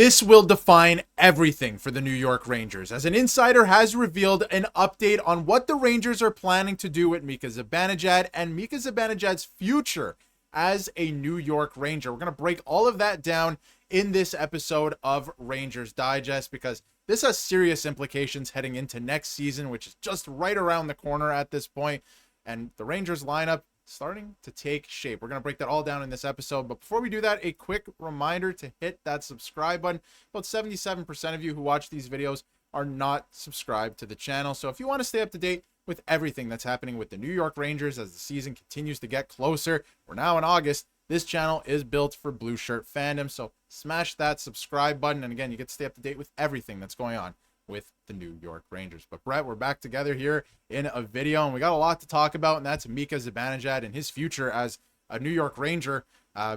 This will define everything for the New York Rangers, as an insider has revealed an update on what the Rangers are planning to do with Mika Zibanejad and Mika Zibanejad's future as a New York Ranger. We're going to break all of that down in this episode of Rangers Digest, because this has serious implications heading into next season, which is just right around the corner at this point, and the Rangers lineup starting to take shape. We're going to break that all down in this episode, but before we do that, a quick reminder to hit that subscribe button. About 77% of you who watch these videos are not subscribed to the channel, so if you want to stay up to date with everything that's happening with the New York Rangers as the season continues to get closer, we're now in August, this channel is built for blue shirt fandom, so smash that subscribe button, and again, you get to stay up to date with everything that's going on with the New York Rangers. But Bret, we're back together here in a video, and we got a lot to talk about, and that's Mika Zibanejad and his future as a New York Ranger,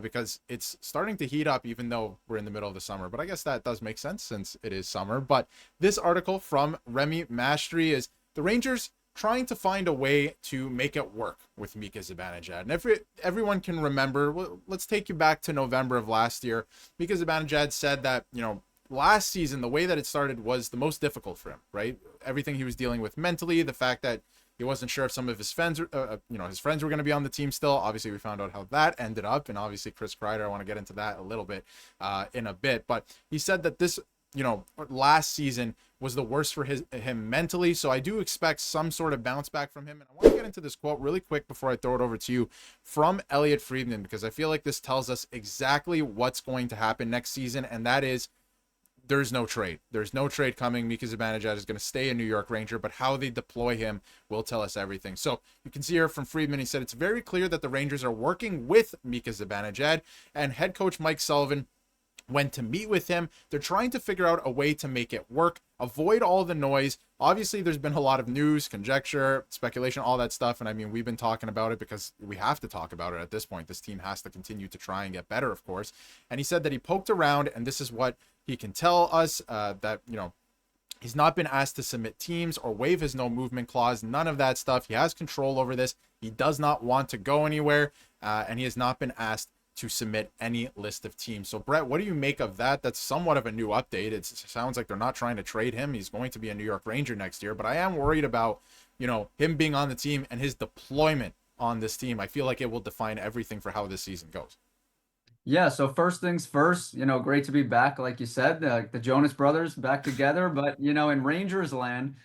because it's starting to heat up even though we're in the middle of the summer. But I guess that does make sense since it is summer. But this article from Remy Mastry is the Rangers trying to find a way to make it work with Mika Zibanejad. And if everyone can remember, well, let's take you back to November of last year. Mika Zibanejad said that, last season, the way that it started was the most difficult for him, right? Everything he was dealing with mentally, the fact that he wasn't sure if some of his friends, his friends were going to be on the team still. Obviously, we found out how that ended up, and obviously Chris Kreider, I want to get into that a little bit in a bit. But he said that this, last season was the worst for him mentally. So I do expect some sort of bounce back from him. And I want to get into this quote really quick before I throw it over to you from Elliotte Friedman, because I feel like this tells us exactly what's going to happen next season, and that is, there's no trade. There's no trade coming. Mika Zibanejad is going to stay a New York Ranger, but how they deploy him will tell us everything. So you can see here from Friedman, he said, it's very clear that the Rangers are working with Mika Zibanejad, and head coach Mike Sullivan went to meet with him. They're trying to figure out a way to make it work, avoid all the noise. Obviously, there's been a lot of news, conjecture, speculation, all that stuff. And I mean, we've been talking about it because we have to talk about it at this point. This team has to continue to try and get better, of course. And he said that he poked around, and this is what he can tell us, that, he's not been asked to submit teams or waive his no movement clause, none of that stuff. He has control over this. He does not want to go anywhere, and he has not been asked to submit any list of teams. So Bret, what do you make of that? That's somewhat of a new update. It sounds like they're not trying to trade him. He's going to be a New York Ranger next year, but I am worried about, him being on the team and his deployment on this team. I feel like it will define everything for how this season goes. Yeah, so first things first, great to be back, like you said, the Jonas Brothers back together. But, in Rangers land,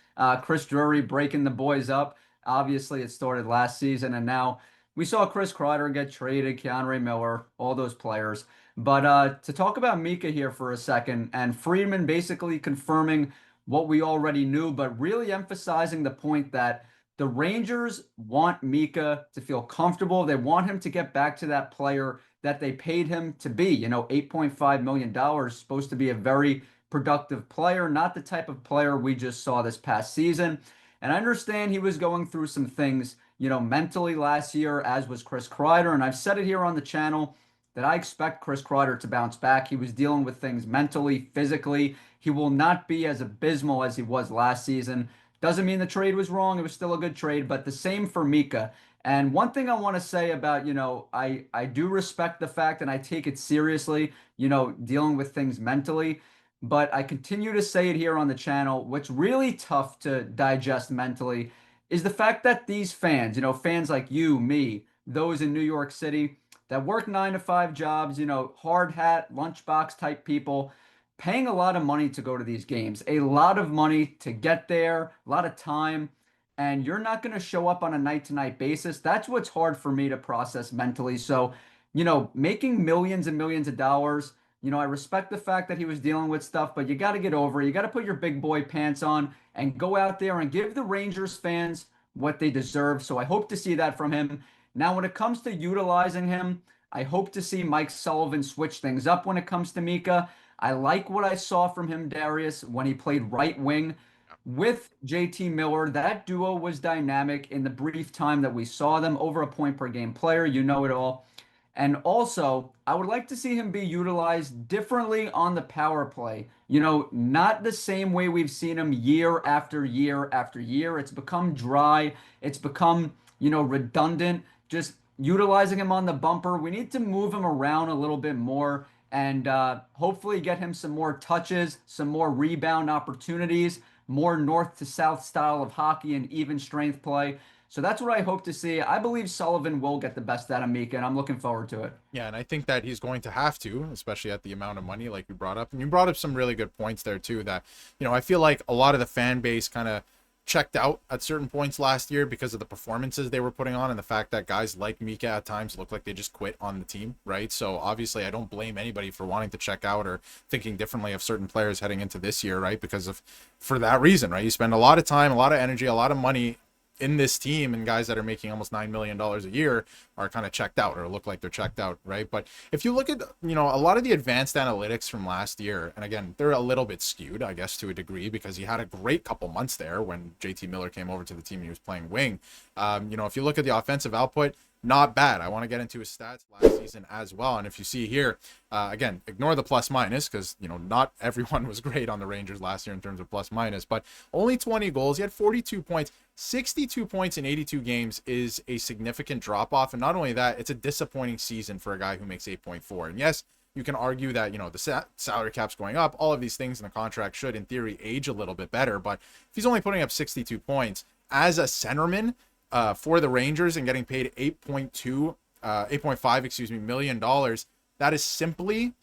Chris Drury breaking the boys up. Obviously, it started last season, and now we saw Chris Kreider get traded, Keanu Miller, all those players. But to talk about Mika here for a second, and Friedman basically confirming what we already knew, but really emphasizing the point that the Rangers want Mika to feel comfortable. They want him to get back to that player that they paid him to be. $8.5 million, supposed to be a very productive player, not the type of player we just saw this past season. And I understand he was going through some things, mentally last year, as was Chris Kreider. And I've said it here on the channel that I expect Chris Kreider to bounce back. He was dealing with things mentally, physically. He will not be as abysmal as he was last season. Doesn't mean the trade was wrong. It was still a good trade, but the same for Mika. And one thing I want to say about, I do respect the fact, and I take it seriously, dealing with things mentally, but I continue to say it here on the channel. What's really tough to digest mentally is the fact that these fans, fans like you, me, those in New York City that work 9 to 5 jobs, hard hat, lunchbox type people, paying a lot of money to go to these games, a lot of money to get there, a lot of time, and you're not going to show up on a night-to-night basis. That's what's hard for me to process mentally. So, making millions and millions of dollars, I respect the fact that he was dealing with stuff, but you got to get over it. You got to put your big boy pants on and go out there and give the Rangers fans what they deserve. So I hope to see that from him. Now, when it comes to utilizing him, I hope to see Mike Sullivan switch things up when it comes to Mika. I like what I saw from him, Darius, when he played right wing with JT Miller. That duo was dynamic in the brief time that we saw them. Over a point per game player, you know it all. And also, I would like to see him be utilized differently on the power play. Not the same way we've seen him year after year after year. It's become dry. It's become, redundant. Just utilizing him on the bumper. We need to move him around a little bit more and hopefully get him some more touches, some more rebound opportunities, more north to south style of hockey and even strength play. So that's what I hope to see. I believe Sullivan will get the best out of Mika, and I'm looking forward to it. Yeah, and I think that he's going to have to, especially at the amount of money like you brought up. And you brought up some really good points there too that, I feel like a lot of the fan base kind of checked out at certain points last year because of the performances they were putting on and the fact that guys like Mika at times look like they just quit on the team, right? So obviously I don't blame anybody for wanting to check out or thinking differently of certain players heading into this year, right? Because of for that reason, right? You spend a lot of time, a lot of energy, a lot of money in this team, and guys that are making almost $9 million a year are kind of checked out or look like they're checked out, right? But if you look at, a lot of the advanced analytics from last year, and again, they're a little bit skewed, I guess, to a degree, because he had a great couple months there when JT Miller came over to the team and he was playing wing. If you look at the offensive output, not bad. I want to get into his stats last season as well. And if you see here, again, ignore the plus minus because, not everyone was great on the Rangers last year in terms of plus minus, but only 20 goals. He had 42 points. 62 points in 82 games is a significant drop off. And not only that, it's a disappointing season for a guy who makes 8.4. And yes, you can argue that, the salary cap's going up. All of these things in the contract should, in theory, age a little bit better. But if he's only putting up 62 points as a centerman, for the Rangers and getting paid 8.5 million dollars, that is simply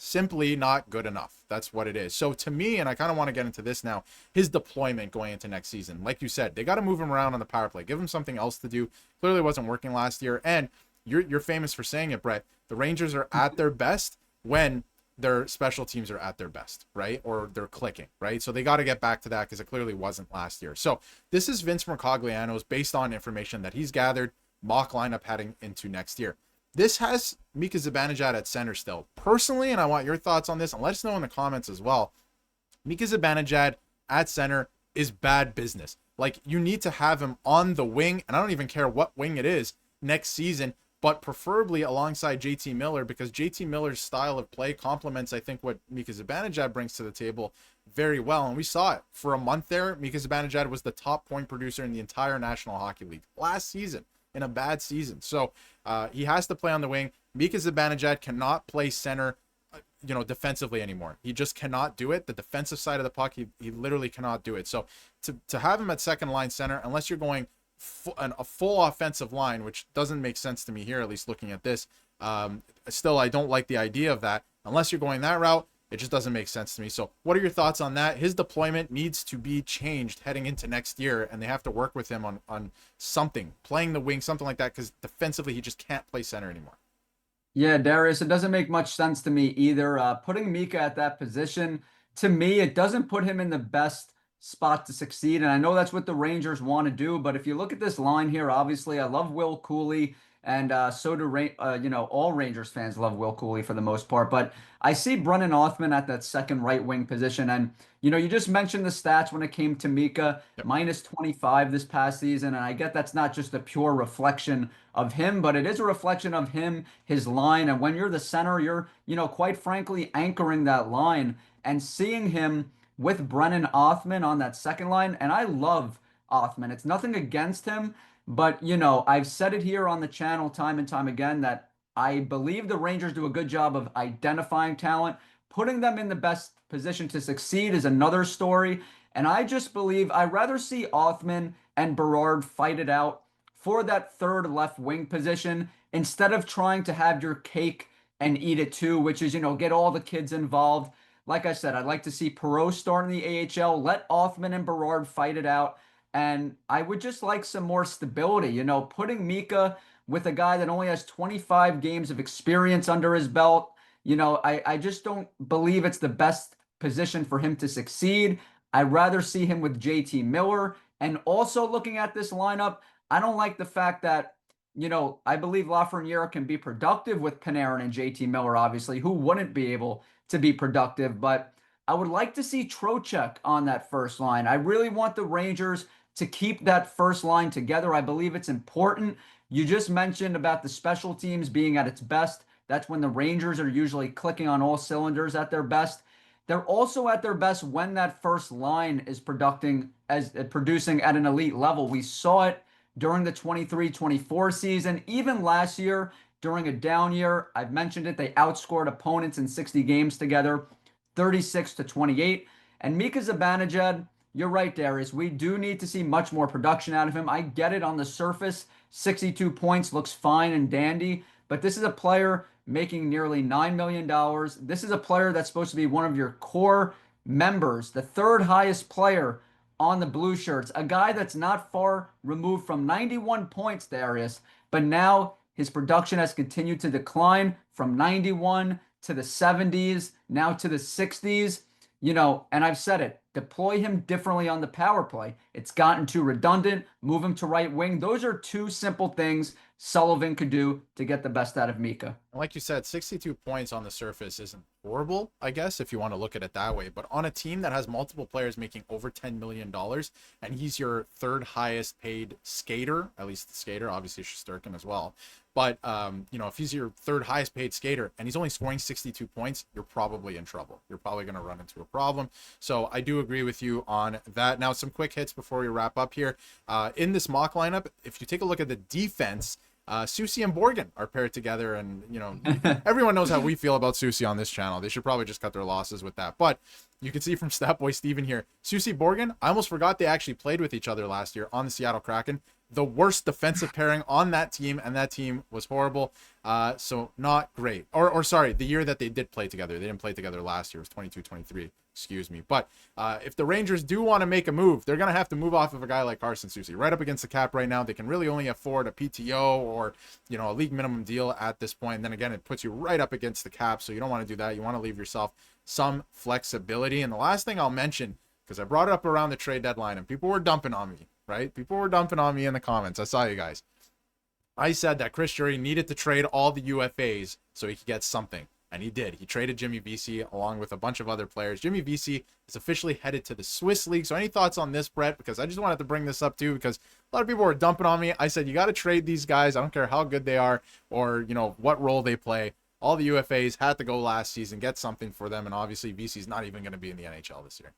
not good enough. That's what it is. So to me, and I kind of want to get into this now, his deployment going into next season, like you said, they got to move him around on the power play, give him something else to do. Clearly wasn't working last year, and you're famous for saying it, Bret. The Rangers are at their best when their special teams are at their best, right? Or they're clicking, right? So they got to get back to that because it clearly wasn't last year. So this is Vince Mercogliano's based on information that he's gathered, mock lineup heading into next year. This has Mika Zibanejad at center still. Personally, and I want your thoughts on this, and let us know in the comments as well, Mika Zibanejad at center is bad business. Like, you need to have him on the wing, and I don't even care what wing it is next season, but preferably alongside JT Miller, because JT Miller's style of play complements, I think, what Mika Zibanejad brings to the table very well. And we saw it for a month there. Mika Zibanejad was the top point producer in the entire National Hockey League last season in a bad season. So he has to play on the wing. Mika Zibanejad cannot play center, defensively anymore. He just cannot do it. The defensive side of the puck, he literally cannot do it. So to have him at second line center, unless you're going a full offensive line, which doesn't make sense to me here, at least looking at this. Still, I don't like the idea of that. Unless you're going that route, it just doesn't make sense to me. So what are your thoughts on that? His deployment needs to be changed heading into next year, and they have to work with him on something, playing the wing, something like that, because defensively he just can't play center anymore. Yeah, Darius, it doesn't make much sense to me either. Putting Mika at that position, to me, it doesn't put him in the best spot to succeed. And I know that's what the Rangers want to do. But if you look at this line here, obviously, I love Will Cooley. And so do all Rangers fans love Will Cooley for the most part. But I see Brennan Othman at that second right wing position. And, you just mentioned the stats when it came to Mika, Yep. minus 25 this past season. And I get that's not just a pure reflection of him, but it is a reflection of him, his line. And when you're the center, you're, quite frankly, anchoring that line and seeing him with Brennan Othman on that second line. And I love Othman. It's nothing against him. But, I've said it here on the channel time and time again that I believe the Rangers do a good job of identifying talent. Putting them in the best position to succeed is another story. And I just believe I'd rather see Othman and Berard fight it out for that third left wing position instead of trying to have your cake and eat it too, which is, get all the kids involved. Like I said, I'd like to see Perot start in the AHL, let Othman and Berard fight it out. And I would just like some more stability, putting Mika with a guy that only has 25 games of experience under his belt. I just don't believe it's the best position for him to succeed. I'd rather see him with JT Miller. And also looking at this lineup, I don't like the fact that, I believe Lafreniere can be productive with Panarin and JT Miller, obviously. Who wouldn't be able to be productive? But I would like to see Trocheck on that first line. I really want the Rangers to keep that first line together. I believe it's important. You just mentioned about the special teams being at its best. That's when the Rangers are usually clicking on all cylinders at their best. They're also at their best when that first line is producing at an elite level. We saw it during the 23-24 season, even last year during a down year. I've mentioned it. They outscored opponents in 60 games together, 36-28. And Mika Zibanejad, you're right, Darius. We do need to see much more production out of him. I get it on the surface. 62 points looks fine and dandy, but this is a player making nearly $9 million. This is a player that's supposed to be one of your core members, the third highest player on the blue shirts, a guy that's not far removed from 91 points, Darius, but now his production has continued to decline from 91 to the 70s, now to the 60s. And I've said it, deploy him differently on the power play. It's gotten too redundant. Move him to right wing. Those are two simple things Sullivan could do to get the best out of Mika. Like you said, 62 points on the surface isn't horrible, I guess, if you want to look at it that way. But on a team that has multiple players making over $10 million, and he's your third highest paid skater, at least the skater, obviously Shesterkin as well. But, if he's your third highest paid skater and he's only scoring 62 points, you're probably in trouble. You're probably going to run into a problem. So I do agree with you on that. Now, some quick hits before we wrap up here. In this mock lineup, if you take a look at the defense, Susie and Borgen are paired together, and everyone knows how we feel about Susie on this channel. They should probably just cut their losses with that. But you can see from Statboy Steven here, Susie Borgen, I almost forgot they actually played with each other last year on the Seattle Kraken. The worst defensive pairing on that team, and that team was horrible. So not great. Or sorry, the year that they did play together. They didn't play together last year. It was 22-23. Excuse me. But if the Rangers do want to make a move, they're going to have to move off of a guy like Carson Soucy. Right up against the cap right now, they can really only afford a PTO or, a league minimum deal at this point. And then again, it puts you right up against the cap, so you don't want to do that. You want to leave yourself some flexibility. And the last thing I'll mention, because I brought it up around the trade deadline and people were dumping on me, right? People were dumping on me in the comments. I saw you guys. I said that Chris Drury needed to trade all the UFAs so he could get something. And he did. He traded Jimmy Vesey along with a bunch of other players. Jimmy Vesey is officially headed to the Swiss League. So any thoughts on this, Bret? Because I just wanted to bring this up too, because a lot of people were dumping on me. I said, you got to trade these guys. I don't care how good they are or, what role they play. All the UFAs had to go last season, get something for them. And obviously Vesey's not even going to be in the NHL this year.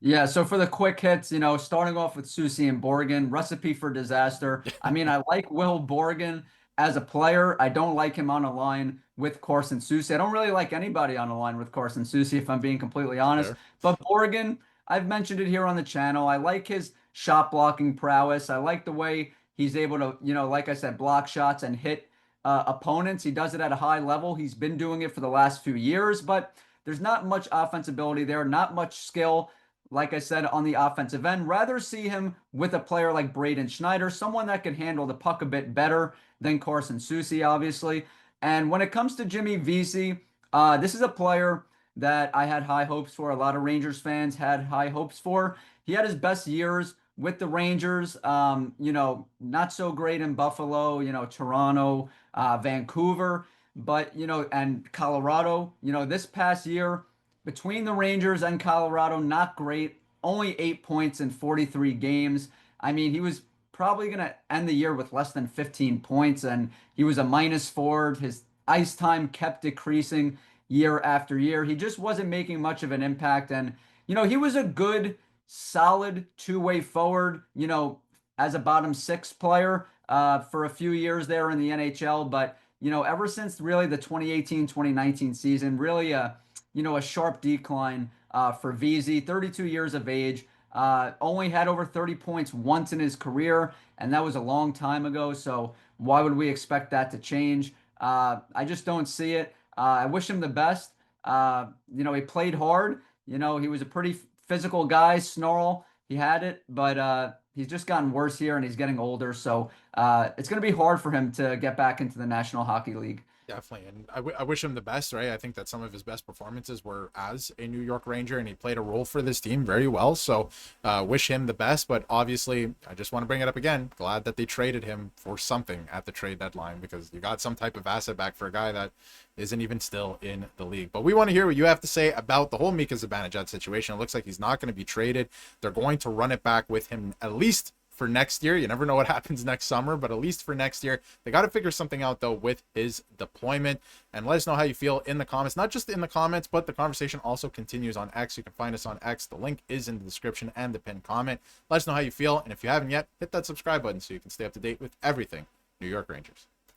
Yeah, so for the quick hits, starting off with Susie and Borgen, recipe for disaster. I mean, I like Will Borgen as a player. I don't like him on a line with Carson Soucy. I don't really like anybody on a line with Carson Soucy, if I'm being completely honest. Fair. But Borgen, I've mentioned it here on the channel. I like his shot blocking prowess. I like the way he's able to, like I said, block shots and hit opponents. He does it at a high level. He's been doing it for the last few years, but there's not much offensive ability there, not much skill. Like I said, on the offensive end, rather see him with a player like Braden Schneider, someone that can handle the puck a bit better than Carson Soucy, obviously. And when it comes to Jimmy Vesey, this is a player that I had high hopes for. A lot of Rangers fans had high hopes for. He had his best years with the Rangers, not so great in Buffalo, Toronto, Vancouver, but, and Colorado, this past year, between the Rangers and Colorado, not great. Only 8 points in 43 games. I mean, he was probably going to end the year with less than 15 points, and he was a minus forward. His ice time kept decreasing year after year. He just wasn't making much of an impact. And, he was a good, solid two-way forward, as a bottom six player for a few years there in the NHL. But, ever since really the 2018-2019 season, really a sharp decline for Vesey, 32 years of age, only had over 30 points once in his career, and that was a long time ago, so why would we expect that to change? I just don't see it. I wish him the best. He played hard. He was a pretty physical guy, snarl. He had it, but he's just gotten worse here, and he's getting older, so it's going to be hard for him to get back into the National Hockey League. Definitely. And I wish him the best, right? I think that some of his best performances were as a New York Ranger, and he played a role for this team very well. So wish him the best. But obviously, I just want to bring it up again. Glad that they traded him for something at the trade deadline, because you got some type of asset back for a guy that isn't even still in the league. But we want to hear what you have to say about the whole Mika Zibanejad situation. It looks like he's not going to be traded. They're going to run it back with him at least for next year. You never know what happens next summer, but at least for next year, they got to figure something out though with his deployment. And let us know how you feel in the comments, not just in the comments, but the conversation also continues on X. You can find us on X. The link is in the description and the pinned comment. Let us know how you feel. And if you haven't yet, hit that subscribe button so you can stay up to date with everything New York Rangers.